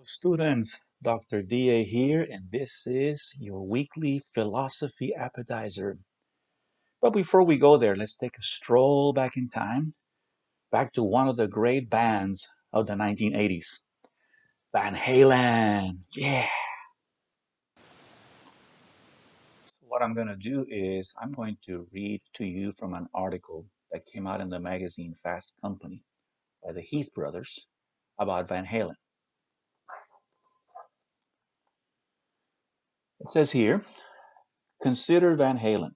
Students, Doctor D.A here, and this is your weekly philosophy appetizer. But before we go there, let's take a stroll back in time, back to one of the great bands of the 1980s, Van Halen. Yeah. What I'm going to do is I'm going to read to you from an article that came out in the magazine Fast Company by the Heath brothers about Van Halen. It says here, consider Van Halen.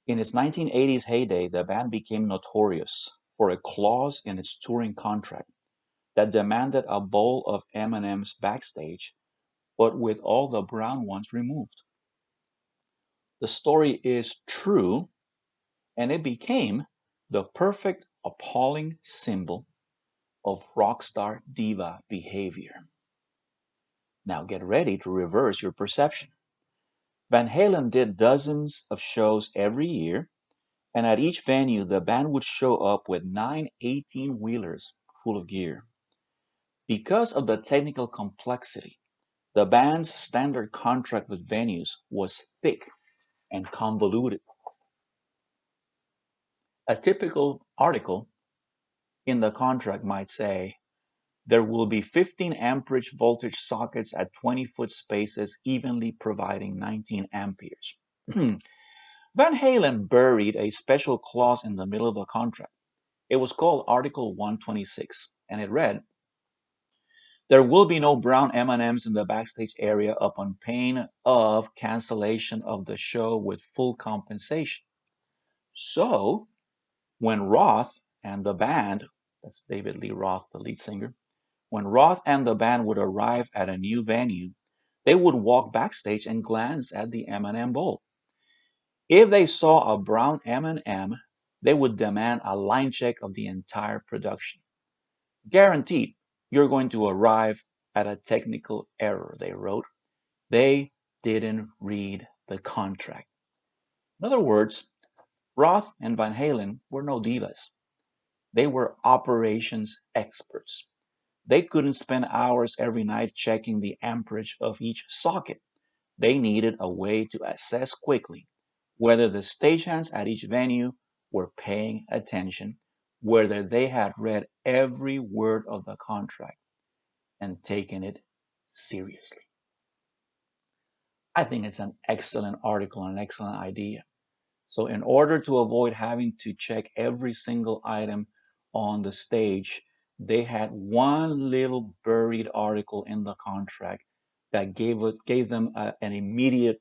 In its 1980s heyday, the band became notorious for a clause in its touring contract that demanded a bowl of M&Ms backstage, but with all the brown ones removed. The story is true, and it became the perfect, appalling symbol of rock star diva behavior. Now get ready to reverse your perception. Van Halen did dozens of shows every year, and at each venue the band would show up with 9 18-wheelers full of gear. Because of the technical complexity, the band's standard contract with venues was thick and convoluted. A typical article in the contract might say, there will be 15 amperage voltage sockets at 20-foot spaces evenly providing 19 amperes. Van Halen buried a special clause in the middle of the contract. It was called Article 126, and it read, there will be no brown M&Ms in the backstage area upon pain of cancellation of the show with full compensation. So, when Roth and the band, that's David Lee Roth, the lead singer, when Roth and the band would arrive at a new venue, they would walk backstage and glance at the M&M bowl. If they saw a brown M&M, they would demand a line check of the entire production. Guaranteed, you're going to arrive at a technical error, they wrote. They didn't read the contract. In other words, Roth and Van Halen were no divas. They were operations experts. They couldn't spend hours every night checking the amperage of each socket. They needed a way to assess quickly whether the stagehands at each venue were paying attention, whether they had read every word of the contract and taken it seriously. I think it's an excellent article, an excellent idea. So, in order to avoid having to check every single item on the stage, they had one little buried article in the contract that gave them an immediate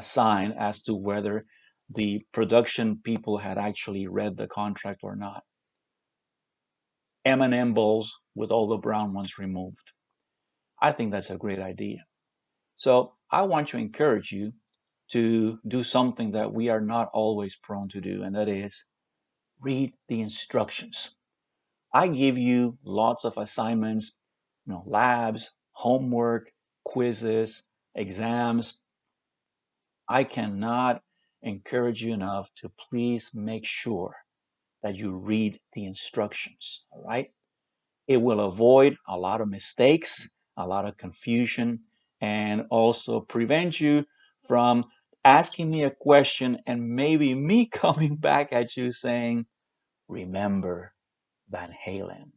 sign as to whether the production people had actually read the contract or not. M&M bowls with all the brown ones removed. I think that's a great idea. So I want to encourage you to do something that we are not always prone to do, and that is read the instructions. I give you lots of assignments, labs, homework, quizzes, exams. I cannot encourage you enough to please make sure that you read the instructions, all right? It will avoid a lot of mistakes, a lot of confusion, and also prevent you from asking me a question and maybe me coming back at you saying, remember Van Halen.